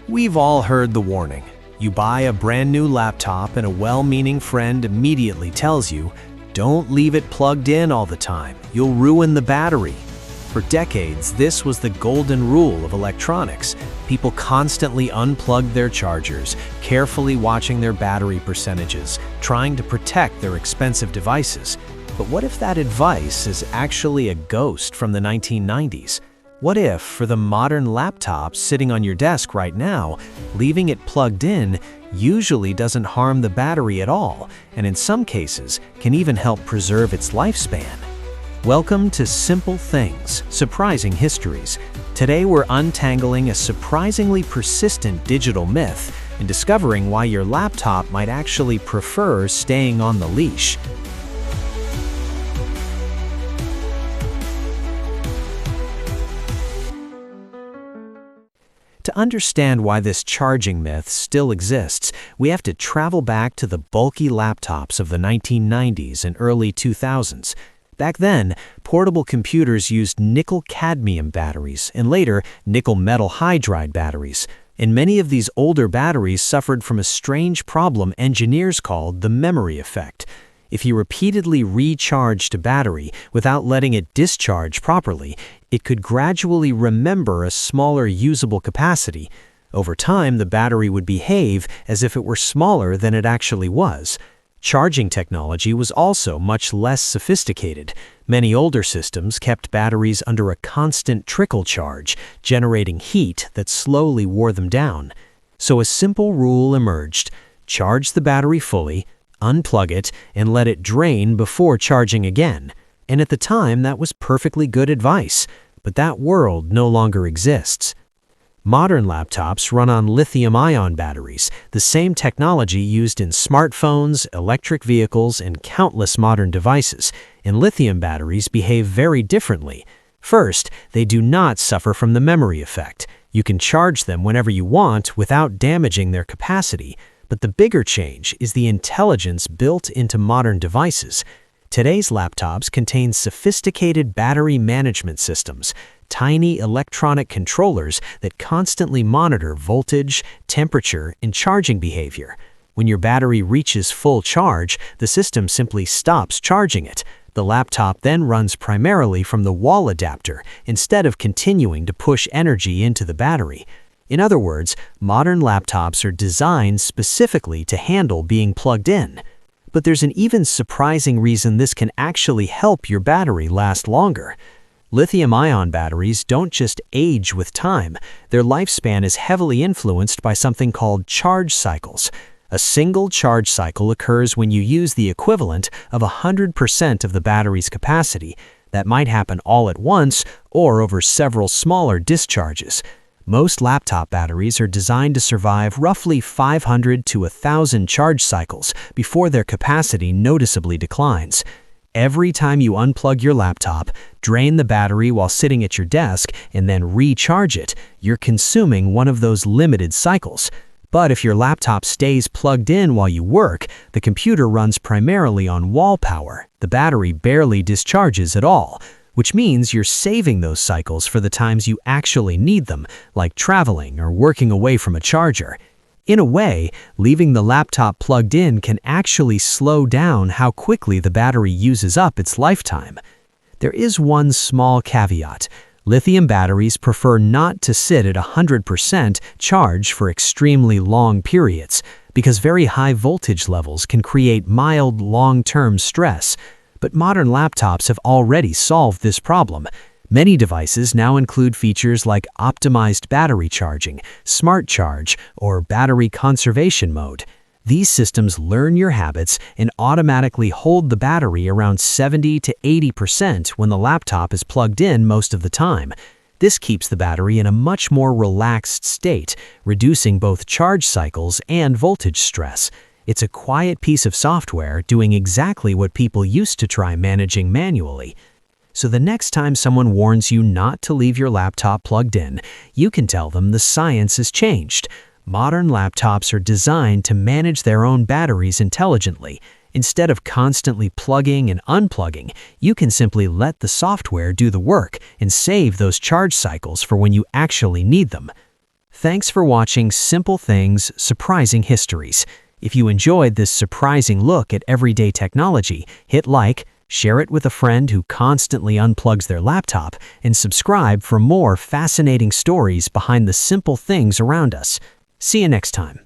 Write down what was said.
We've all heard the warning. You buy a brand new laptop and a well-meaning friend immediately tells you, don't leave it plugged in all the time, you'll ruin the battery. For decades, this was the golden rule of electronics. People constantly unplugged their chargers, carefully watching their battery percentages, trying to protect their expensive devices. But what if that advice is actually a ghost from the 1990s? What if, for the modern laptop sitting on your desk right now, leaving it plugged in usually doesn't harm the battery at all, and in some cases can even help preserve its lifespan? Welcome to Simple Things Surprising Histories. Today we're untangling a surprisingly persistent digital myth and discovering why your laptop might actually prefer staying on the leash. To understand why this charging myth still exists, we have to travel back to the bulky laptops of the 1990s and early 2000s. Back then, portable computers used nickel-cadmium batteries and later nickel metal hydride batteries. And many of these older batteries suffered from a strange problem engineers called the memory effect. If you repeatedly recharged a battery without letting it discharge properly, it could gradually remember a smaller usable capacity. Over time, the battery would behave as if it were smaller than it actually was. Charging technology was also much less sophisticated. Many older systems kept batteries under a constant trickle charge, generating heat that slowly wore them down. So a simple rule emerged: charge the battery fully, unplug it, and let it drain before charging again. And at the time, that was perfectly good advice. But that world no longer exists. Modern laptops run on lithium-ion batteries, the same technology used in smartphones, electric vehicles, and countless modern devices. And lithium batteries behave very differently. First, they do not suffer from the memory effect. You can charge them whenever you want without damaging their capacity. But the bigger change is the intelligence built into modern devices. Today's laptops contain sophisticated battery management systems, tiny electronic controllers that constantly monitor voltage, temperature, and charging behavior. When your battery reaches full charge, the system simply stops charging it. The laptop then runs primarily from the wall adapter instead of continuing to push energy into the battery. In other words, modern laptops are designed specifically to handle being plugged in. But there's an even surprising reason this can actually help your battery last longer. Lithium-ion batteries don't just age with time. Their lifespan is heavily influenced by something called charge cycles. A single charge cycle occurs when you use the equivalent of 100% of the battery's capacity. That might happen all at once or over several smaller discharges. Most laptop batteries are designed to survive roughly 500 to 1,000 charge cycles before their capacity noticeably declines. Every time you unplug your laptop, drain the battery while sitting at your desk, and then recharge it, you're consuming one of those limited cycles. But if your laptop stays plugged in while you work, the computer runs primarily on wall power. The battery barely discharges at all, which means you're saving those cycles for the times you actually need them, like traveling or working away from a charger. In a way, leaving the laptop plugged in can actually slow down how quickly the battery uses up its lifetime. There is one small caveat. Lithium batteries prefer not to sit at 100% charge for extremely long periods, because very high voltage levels can create mild long-term stress. But modern laptops have already solved this problem. Many devices now include features like optimized battery charging, smart charge, or battery conservation mode. These systems learn your habits and automatically hold the battery around 70 to 80% when the laptop is plugged in most of the time. This keeps the battery in a much more relaxed state, reducing both charge cycles and voltage stress. It's a quiet piece of software doing exactly what people used to try managing manually. So the next time someone warns you not to leave your laptop plugged in, you can tell them the science has changed. Modern laptops are designed to manage their own batteries intelligently. Instead of constantly plugging and unplugging, you can simply let the software do the work and save those charge cycles for when you actually need them. Thanks for watching Simple Things Surprising Histories. If you enjoyed this surprising look at everyday technology, hit like, share it with a friend who constantly unplugs their laptop, and subscribe for more fascinating stories behind the simple things around us. See you next time.